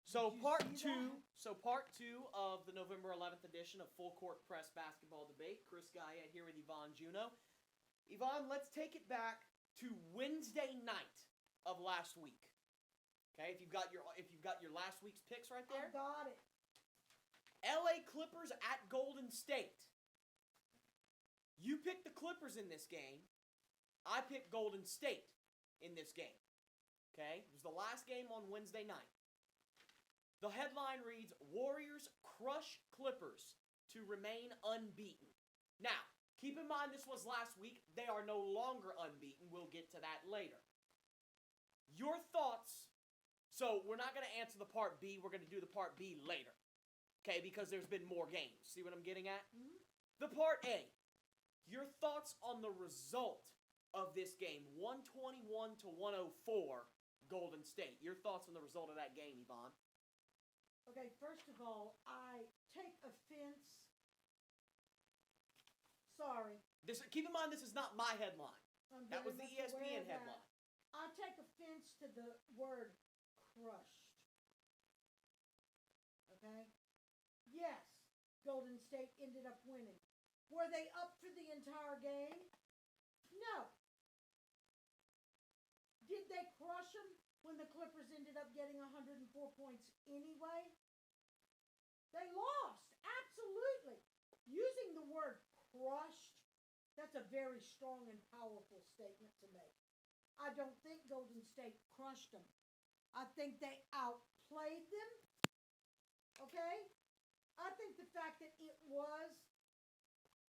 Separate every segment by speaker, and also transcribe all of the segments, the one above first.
Speaker 1: So
Speaker 2: Did you
Speaker 1: part
Speaker 2: see
Speaker 1: two.
Speaker 2: that?
Speaker 1: So part two of the November 11th edition of Full Court Press Basketball Debate. Chris Guyette here with Yvonne Juno. Yvonne, let's take it back to Wednesday night of last week. Okay, if you've got your last week's picks right there.
Speaker 2: I got it.
Speaker 1: LA Clippers at Golden State. You picked the Clippers in this game. I picked Golden State in this game. Okay, it was the last game on Wednesday night. The headline reads, Warriors crush Clippers to remain unbeaten. Now, keep in mind this was last week. They are no longer unbeaten. We'll get to that later. Your thoughts. So we're not going to answer the part B. We're going to do the part B later. Okay, because there's been more games. See what I'm getting at?
Speaker 2: Mm-hmm.
Speaker 1: The part A. Your thoughts on the result of this game. 121 to 104, Golden State. Your thoughts on the result of that game, Yvonne?
Speaker 2: Okay, first of all, I take offense. Sorry.
Speaker 1: Keep in mind, this is not my headline.
Speaker 2: I'm
Speaker 1: That was the
Speaker 2: very much aware
Speaker 1: ESPN
Speaker 2: of that.
Speaker 1: headline.
Speaker 2: I take offense to the word crushed. Okay? Yes, Golden State ended up winning. Were they up for the entire game? No. Did they crush them when the Clippers ended up getting 104 points anyway? They lost, absolutely. Using the word crushed, that's a very strong and powerful statement to make. I don't think Golden State crushed them. I think they outplayed them. Okay? I think the fact that it was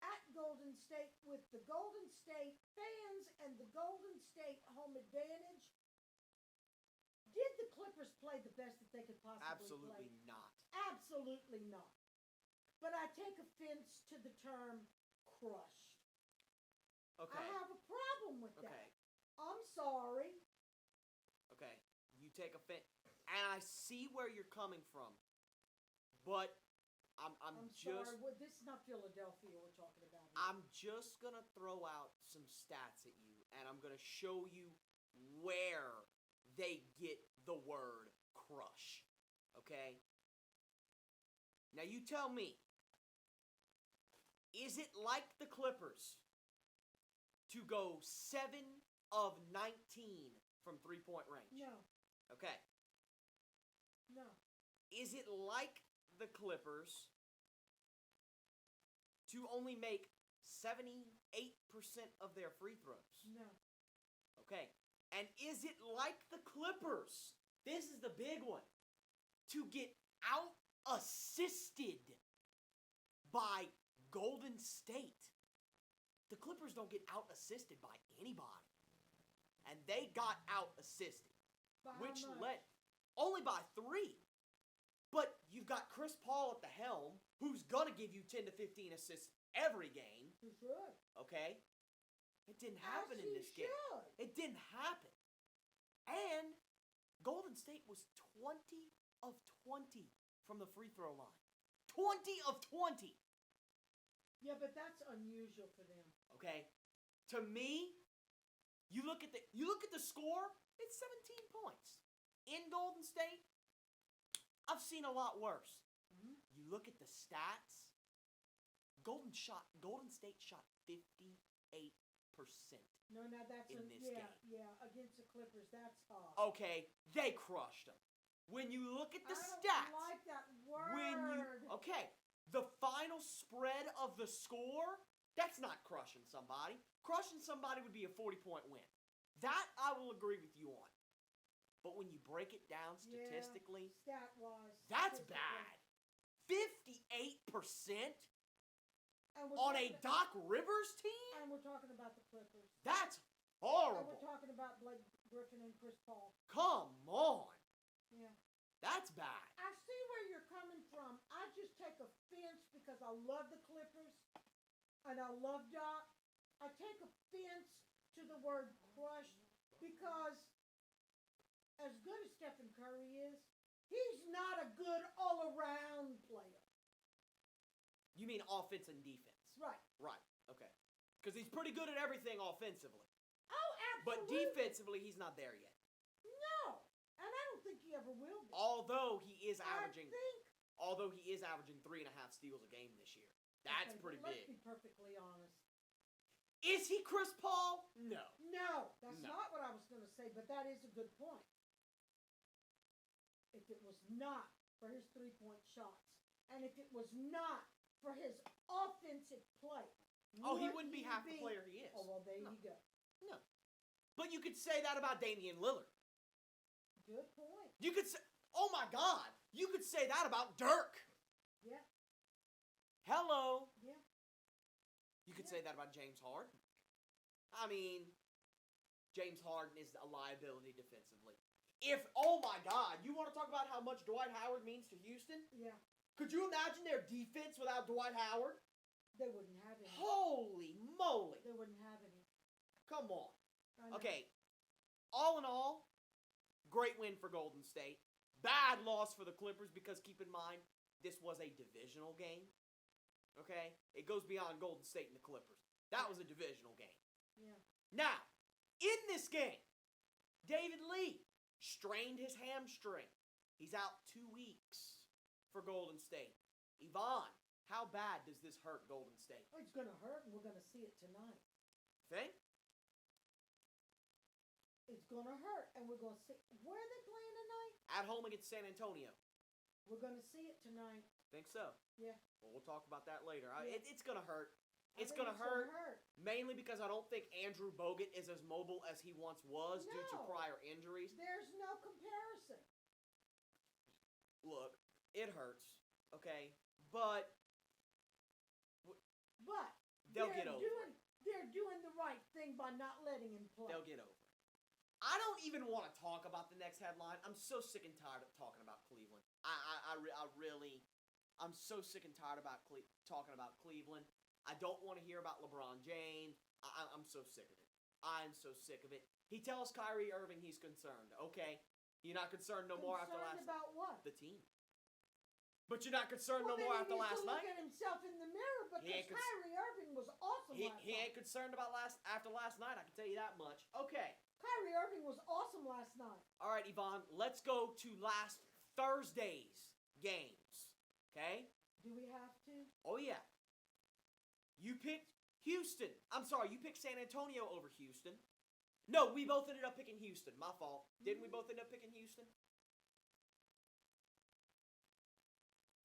Speaker 2: at Golden State with the Golden State fans and the Golden State home advantage. Did the Clippers play the best that they could possibly
Speaker 1: Absolutely
Speaker 2: play?
Speaker 1: not.
Speaker 2: Absolutely not. But I take offense to the term crushed.
Speaker 1: Okay.
Speaker 2: I have a problem with that.
Speaker 1: Okay.
Speaker 2: I'm sorry.
Speaker 1: Okay. You take offense. And I see where you're coming from. But I'm just...
Speaker 2: sorry. Well, this is not Philadelphia we're talking about here.
Speaker 1: I'm just going to throw out some stats at you. And I'm going to show you where they get the word crush. Okay? Now you tell me. Is it like the Clippers to go 7 of 19 from three-point range?
Speaker 2: No.
Speaker 1: Okay.
Speaker 2: No.
Speaker 1: Is it like the Clippers to only make 78% of their free throws?
Speaker 2: No.
Speaker 1: Okay. And is it like the Clippers, this is the big one, to get out-assisted by Golden State? The Clippers don't get out-assisted by anybody. And they got out-assisted.
Speaker 2: By how
Speaker 1: Which
Speaker 2: much?
Speaker 1: led only by 3. But you've got Chris Paul at the helm, who's going to give you 10 to 15 assists every game.
Speaker 2: You should.
Speaker 1: Okay? It didn't happen
Speaker 2: As
Speaker 1: in
Speaker 2: he
Speaker 1: this game.
Speaker 2: should.
Speaker 1: It didn't happen. And Golden State was 20 of 20 from the free throw line. 20 of 20.
Speaker 2: Yeah, but that's unusual for them.
Speaker 1: Okay? To me, you look at the score, it's 17 points. In Golden State, I've seen a lot worse.
Speaker 2: Mm-hmm.
Speaker 1: You look at the stats, Golden State shot 58%.
Speaker 2: No, that's
Speaker 1: In this game.
Speaker 2: Yeah, against the Clippers, that's hard.
Speaker 1: Okay, they crushed them. When you look at the
Speaker 2: I
Speaker 1: stats,
Speaker 2: don't like that word.
Speaker 1: the final spread of the score, that's not crushing somebody. Crushing somebody would be a 40-point win. That I will agree with you on. But when you break it down statistically,
Speaker 2: stat-wise,
Speaker 1: that's bad. 58%
Speaker 2: and we're
Speaker 1: on a
Speaker 2: talking-
Speaker 1: Doc Rivers team?
Speaker 2: And we're talking about the Clippers.
Speaker 1: That's
Speaker 2: And
Speaker 1: horrible.
Speaker 2: we're talking about Blake Griffin and Chris Paul.
Speaker 1: Come on.
Speaker 2: Yeah.
Speaker 1: That's bad.
Speaker 2: I see where you're coming from. I just take offense because I love the Clippers and I love Doc. I take offense to the word crushed because as good as Stephen Curry is, he's not a good all-around player.
Speaker 1: You mean offense and defense?
Speaker 2: Right.
Speaker 1: Right. Okay. Because he's pretty good at everything offensively.
Speaker 2: Oh, absolutely.
Speaker 1: But defensively, he's not there yet.
Speaker 2: No. And I don't think he ever will be.
Speaker 1: Although he is averaging,
Speaker 2: I think.
Speaker 1: 3.5 steals a game this year. That's
Speaker 2: Okay,
Speaker 1: pretty
Speaker 2: but
Speaker 1: big.
Speaker 2: Let's be perfectly honest.
Speaker 1: Is he Chris Paul? No.
Speaker 2: No, that's
Speaker 1: No.
Speaker 2: not what I was going to say, but that is a good point. If it was not for his 3-point shots, and if it was not for his offensive play,
Speaker 1: He wouldn't be half the player he is.
Speaker 2: Oh, well, there
Speaker 1: No.
Speaker 2: you go.
Speaker 1: No. But you could say that about Damian Lillard.
Speaker 2: Good point.
Speaker 1: You could say, oh my God, you could say that about Dirk.
Speaker 2: Yeah,
Speaker 1: Hello.
Speaker 2: yeah.
Speaker 1: You could
Speaker 2: Yeah.
Speaker 1: say that about James Harden. I mean, James Harden is a liability defensively. Oh my God, you want to talk about how much Dwight Howard means to Houston?
Speaker 2: Yeah,
Speaker 1: Could you imagine their defense without Dwight Howard?
Speaker 2: they wouldn't have any.
Speaker 1: Holy moly.
Speaker 2: They wouldn't have any.
Speaker 1: Come on.
Speaker 2: I know.
Speaker 1: Okay, all in all, great win for Golden State. Bad loss for the Clippers because keep in mind, this was a divisional game. Okay? It goes beyond Golden State and the Clippers. That was a divisional game.
Speaker 2: Yeah.
Speaker 1: Now, in this game, David Lee strained his hamstring. He's out 2 weeks for Golden State. Yvonne, how bad does this hurt Golden State?
Speaker 2: Oh, it's going to hurt, and we're going to see it tonight.
Speaker 1: Think?
Speaker 2: It's going to hurt, and we're going to see. Where are they playing tonight?
Speaker 1: At home against San Antonio.
Speaker 2: We're going to see it tonight.
Speaker 1: Think so?
Speaker 2: Yeah.
Speaker 1: Well, we'll talk about that later.
Speaker 2: Yeah.
Speaker 1: It's going to hurt.
Speaker 2: I
Speaker 1: It's
Speaker 2: think
Speaker 1: going to hurt.
Speaker 2: hurt.
Speaker 1: Mainly because I don't think Andrew Bogut is as mobile as he once was due to
Speaker 2: No.
Speaker 1: prior injuries.
Speaker 2: There's no comparison.
Speaker 1: Look, it hurts, okay? But
Speaker 2: But
Speaker 1: they'll get over it.
Speaker 2: They're doing the right thing by not letting him play.
Speaker 1: They'll get over it. I don't even want to talk about the next headline. I'm so sick and tired of talking about Cleveland. I'm so sick and tired about talking about Cleveland. I don't want to hear about LeBron James. I'm so sick of it. I'm so sick of it. He tells Kyrie Irving he's concerned. Okay, you're not concerned no more after
Speaker 2: Concerned
Speaker 1: last
Speaker 2: about what?
Speaker 1: the team. But you're not concerned no
Speaker 2: then
Speaker 1: more
Speaker 2: he
Speaker 1: after
Speaker 2: needs
Speaker 1: last
Speaker 2: to look
Speaker 1: night.
Speaker 2: at himself in the mirror because
Speaker 1: ain't cons-
Speaker 2: Kyrie Irving was awesome last
Speaker 1: He
Speaker 2: night.
Speaker 1: ain't concerned about after last night. I can tell you that much. Okay.
Speaker 2: Kyrie Irving was awesome last night.
Speaker 1: All right, Yvonne. Let's go to last Thursday's games. Okay.
Speaker 2: Do we have to?
Speaker 1: Oh yeah. You picked Houston. I'm sorry. You picked San Antonio over Houston. No, we both ended up picking Houston. My fault. Didn't we both end up picking Houston?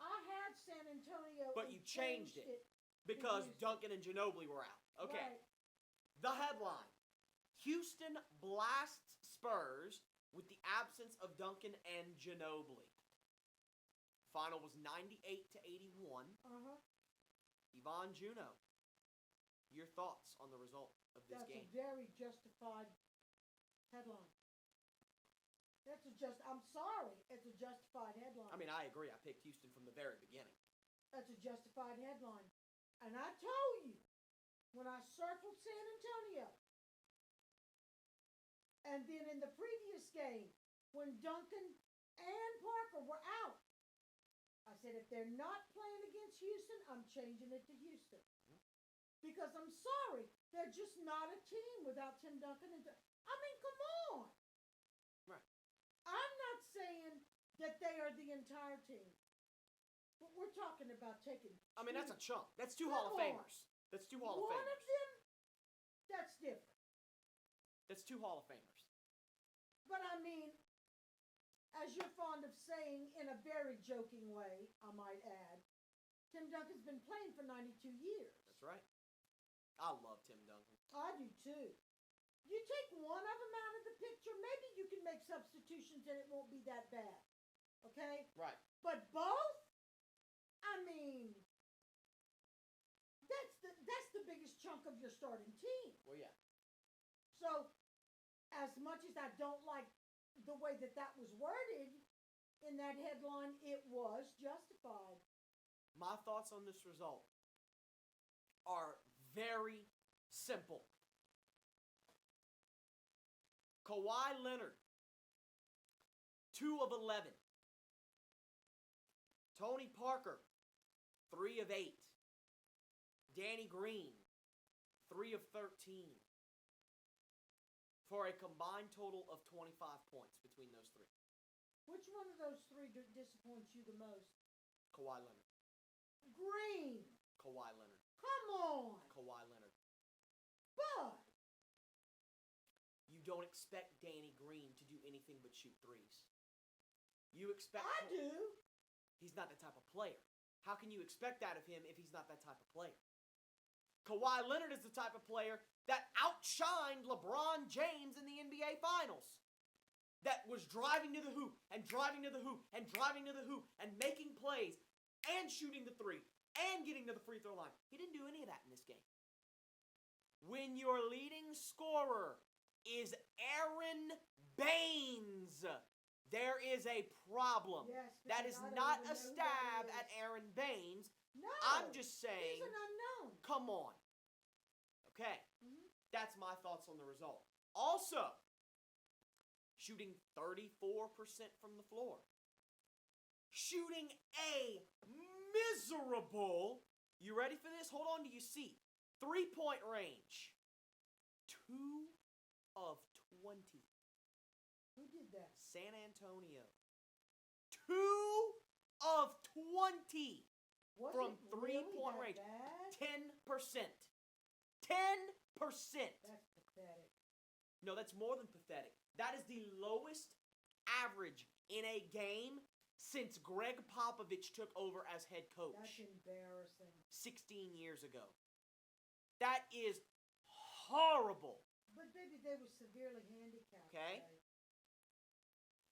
Speaker 2: I had San Antonio.
Speaker 1: But
Speaker 2: and
Speaker 1: you changed it. Because
Speaker 2: Houston.
Speaker 1: Duncan and Ginobili were out. Okay.
Speaker 2: Right.
Speaker 1: The headline. Houston blasts Spurs with the absence of Duncan and Ginobili. Final was 98-81.
Speaker 2: Uh-huh.
Speaker 1: Yvonne Juno, your thoughts on the result of this
Speaker 2: That's
Speaker 1: game?
Speaker 2: a very justified headline. I'm sorry. It's a justified headline.
Speaker 1: I mean, I agree. I picked Houston from the very beginning.
Speaker 2: That's a justified headline. And I told you, when I circled San Antonio, and then in the previous game, when Duncan and Parker were out, I said, if they're not playing against Houston, I'm changing it to Houston. Because I'm sorry, they're just not a team without Tim Duncan. I mean, come on.
Speaker 1: Right.
Speaker 2: I'm not saying that they are the entire team. But we're talking about taking.
Speaker 1: I mean, that's a chunk. That's two
Speaker 2: Come
Speaker 1: Hall of
Speaker 2: on.
Speaker 1: Famers. That's two Hall of
Speaker 2: One
Speaker 1: Famers.
Speaker 2: of them, that's different.
Speaker 1: That's two Hall of Famers.
Speaker 2: But I mean, as you're fond of saying in a very joking way, I might add, Tim Duncan's been playing for 92 years.
Speaker 1: That's right. I love Tim Duncan.
Speaker 2: I do too. You take one of them out of the picture, maybe you can make substitutions and it won't be that bad. Okay?
Speaker 1: Right.
Speaker 2: But both? I mean, that's the biggest chunk of your starting team.
Speaker 1: Well, yeah.
Speaker 2: So, as much as I don't like the way that was worded in that headline, it was justified.
Speaker 1: My thoughts on this result are very simple. Kawhi Leonard, 2 of 11. Tony Parker, 3 of 8. Danny Green, 3 of 13. For a combined total of 25 points between those three.
Speaker 2: Which one of those three disappoints you the most?
Speaker 1: Kawhi Leonard.
Speaker 2: Green.
Speaker 1: Kawhi Leonard.
Speaker 2: Come on.
Speaker 1: Kawhi Leonard.
Speaker 2: But
Speaker 1: You don't expect Danny Green to do anything but shoot threes. You expect...
Speaker 2: I do.
Speaker 1: He's not that type of player. How can you expect that of him if he's not that type of player? Kawhi Leonard is the type of player that outshined LeBron James in the NBA Finals. That was driving to the hoop and driving to the hoop and driving to the hoop and making plays and shooting the three and getting to the free throw line. He didn't do any of that in this game. When your leading scorer is Aaron Baines, there is a problem.
Speaker 2: Yes,
Speaker 1: That is
Speaker 2: because I don't
Speaker 1: not
Speaker 2: even
Speaker 1: a
Speaker 2: know who
Speaker 1: stab
Speaker 2: that
Speaker 1: at
Speaker 2: is.
Speaker 1: Aaron Baines.
Speaker 2: No.
Speaker 1: I'm just saying,
Speaker 2: He's an unknown.
Speaker 1: come on. Okay,
Speaker 2: Mhm.
Speaker 1: that's my thoughts on the result. Also, shooting 34% from the floor. Shooting a miserable, you ready for this? Hold on to your seat. 3-point range. 2 of 20.
Speaker 2: Who did that?
Speaker 1: San Antonio. 2 of 20
Speaker 2: Was
Speaker 1: from
Speaker 2: it
Speaker 1: 3-point
Speaker 2: really
Speaker 1: range.
Speaker 2: that bad?
Speaker 1: 10%. 10%.
Speaker 2: That's pathetic.
Speaker 1: No, that's more than pathetic. That is the lowest average in a game since Greg Popovich took over as head
Speaker 2: That's
Speaker 1: coach
Speaker 2: embarrassing.
Speaker 1: 16 years ago. That is horrible.
Speaker 2: But baby, they were severely handicapped.
Speaker 1: Okay.
Speaker 2: today.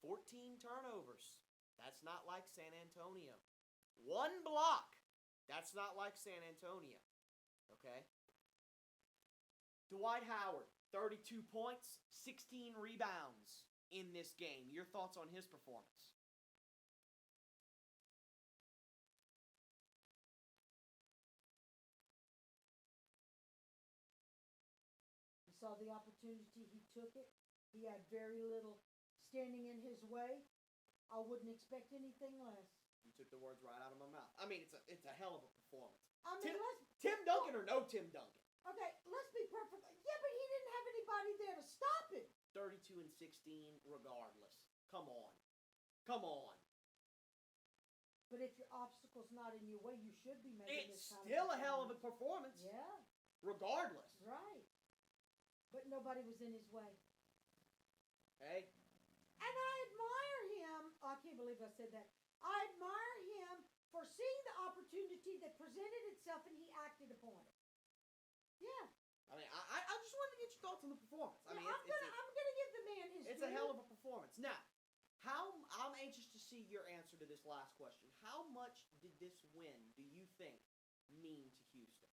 Speaker 1: 14 turnovers. That's not like San Antonio. 1 block. That's not like San Antonio. Okay? Dwight Howard, 32 points, 16 rebounds in this game. Your thoughts on his performance?
Speaker 2: He saw the opportunity. He took it. He had very little standing in his way. I wouldn't expect anything less.
Speaker 1: You took the words right out of my mouth. I mean, it's a hell of a performance.
Speaker 2: I mean,
Speaker 1: Tim Duncan or no Tim Duncan?
Speaker 2: okay, let's be perfect. Yeah, but he didn't have anybody there to stop him.
Speaker 1: 32 and 16 regardless. Come on. Come on.
Speaker 2: But if your obstacle's not in your way, you should be making
Speaker 1: It's
Speaker 2: this kind
Speaker 1: still
Speaker 2: of
Speaker 1: a hell of a performance.
Speaker 2: Yeah,
Speaker 1: Regardless.
Speaker 2: right. But nobody was in his way.
Speaker 1: Hey,
Speaker 2: And I admire him. Oh, I can't believe I said that. I admire him for seeing the opportunity that presented itself and he acted upon it. Yeah.
Speaker 1: I mean, I just wanted to get your thoughts on the performance. I mean,
Speaker 2: I'm gonna give the man his
Speaker 1: it's a
Speaker 2: due.
Speaker 1: hell of a performance. Now, I'm anxious to see your answer to this last question. How much did this win, do you think, mean to Houston?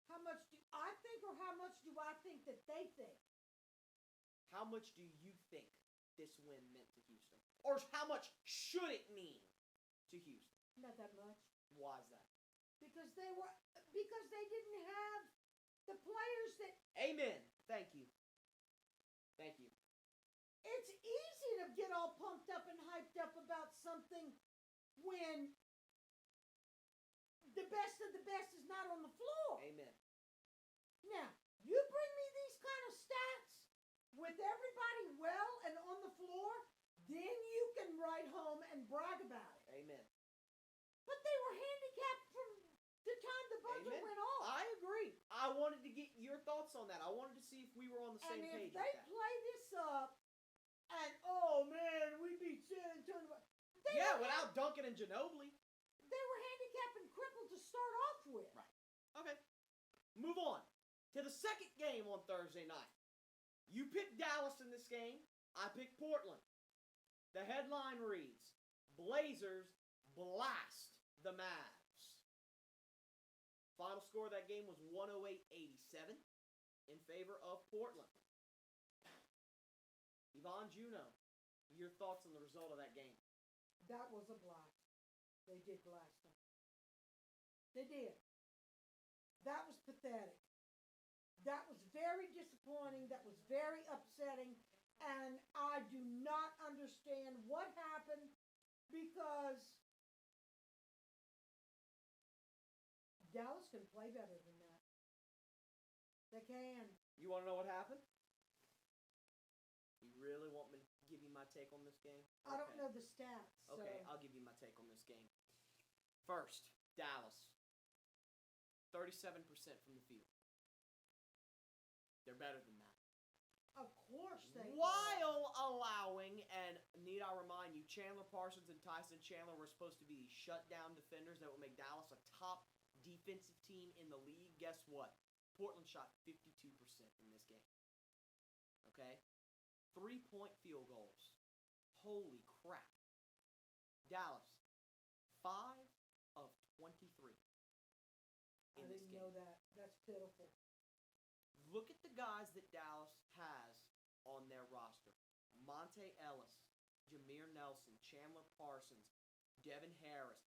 Speaker 2: How much do I think, or how much do I think that they think?
Speaker 1: How much do you think this win meant to Houston? Or how much should it mean to Houston?
Speaker 2: Not that much.
Speaker 1: Why is that?
Speaker 2: Because they didn't have the players that.
Speaker 1: Amen. Thank you. Thank you.
Speaker 2: It's easy to get all pumped up and hyped up about something when the best of the best is not on the floor.
Speaker 1: Amen.
Speaker 2: Now, you bring me these kind of stats with everybody well and on the floor, then you can write home and brag about it.
Speaker 1: Amen.
Speaker 2: But they were handicapped from the time the buzzer
Speaker 1: Amen.
Speaker 2: went off.
Speaker 1: I agree. I wanted to get your thoughts on that. I wanted to see if we were on the
Speaker 2: And
Speaker 1: same
Speaker 2: if
Speaker 1: page
Speaker 2: they
Speaker 1: with that.
Speaker 2: play this up, and oh man, we beat San Antonio. They
Speaker 1: Yeah,
Speaker 2: were
Speaker 1: without Duncan and Ginobili.
Speaker 2: They were handicapped and crippled to start off with.
Speaker 1: Right. Okay. Move on to the second game on Thursday night. You picked Dallas in this game. I picked Portland. The headline reads, Blazers blast the Mavs. Final score of that game was 108-87 in favor of Portland. Yvonne Juno, your thoughts on the result of that game?
Speaker 2: That was a blast. They did blast them. They did. That was pathetic. That was very disappointing. That was very upsetting. And I do not understand what happened because Dallas can play better than that. They can.
Speaker 1: You want to know what happened? You really want me to give you my take on this game?
Speaker 2: I don't know the stats.
Speaker 1: Okay,
Speaker 2: So.
Speaker 1: I'll give you my take on this game. First, Dallas. 37% from the field. They're better than that.
Speaker 2: Of course they are.
Speaker 1: While allowing, and need I remind you, Chandler Parsons and Tyson Chandler were supposed to be shutdown defenders that would make Dallas a top defensive team in the league. Guess what? Portland shot 52% in this game. Okay? 3-point field goals. Holy crap. Dallas, 5 of 23
Speaker 2: I
Speaker 1: in this
Speaker 2: didn't
Speaker 1: game.
Speaker 2: know that. That's pitiful.
Speaker 1: Look at the guys that Dallas has on their roster. Monte Ellis, Jameer Nelson, Chandler Parsons, Devin Harris.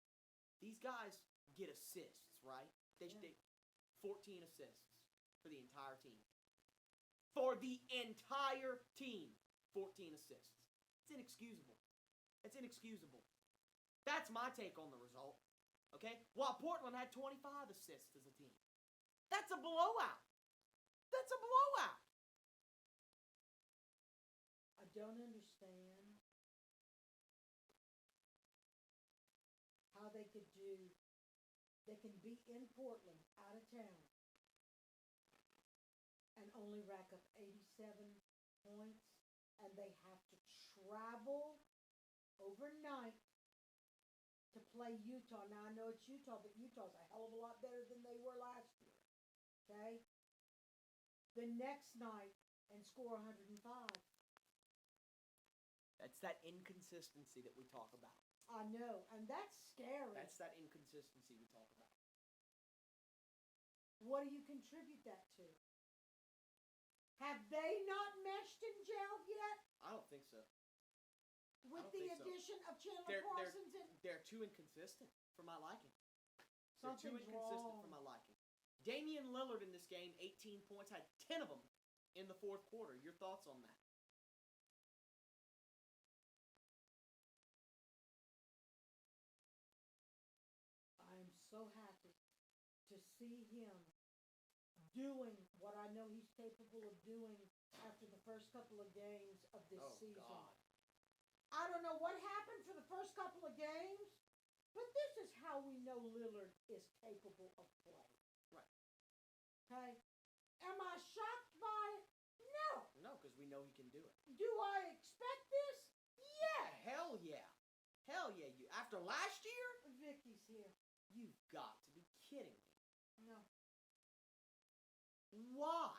Speaker 1: These guys get assists, right? They 14 assists for the entire team. For the entire team, 14 assists. It's inexcusable. It's inexcusable. That's my take on the result. Okay? While Portland had 25 assists as a team. That's a blowout. That's a blowout.
Speaker 2: I don't understand how they could do. They can be in Portland, out of town, and only rack up 87 points, and they have to travel overnight to play Utah. Now, I know it's Utah, but Utah's a hell of a lot better than they were last year. Okay? The next night and score 105.
Speaker 1: That's that inconsistency that we talk about.
Speaker 2: I know, and that's scary.
Speaker 1: That's that inconsistency we talk about.
Speaker 2: What do you contribute that to? Have they not meshed and gelled yet
Speaker 1: I don't think so.
Speaker 2: with
Speaker 1: don't
Speaker 2: the
Speaker 1: think so.
Speaker 2: addition of Chandler Parsons?
Speaker 1: They're too inconsistent for my liking. They're too
Speaker 2: Something's
Speaker 1: inconsistent
Speaker 2: wrong.
Speaker 1: for my liking. Damian Lillard in this game, 18 points, had 10 of them in the fourth quarter. Your thoughts on that?
Speaker 2: I am so happy to see him doing what I know he's capable of doing after the first couple of games of this season.
Speaker 1: God.
Speaker 2: I don't know what happened for the first couple of games, but this is how we know Lillard is capable of play.
Speaker 1: Right.
Speaker 2: Okay? Am I shocked by it? No.
Speaker 1: No, because we know he can do it.
Speaker 2: Do I expect this? Yes.
Speaker 1: Hell yeah. Hell yeah. You after last year?
Speaker 2: Vicky's here.
Speaker 1: You've got to be kidding me.
Speaker 2: No.
Speaker 1: Why?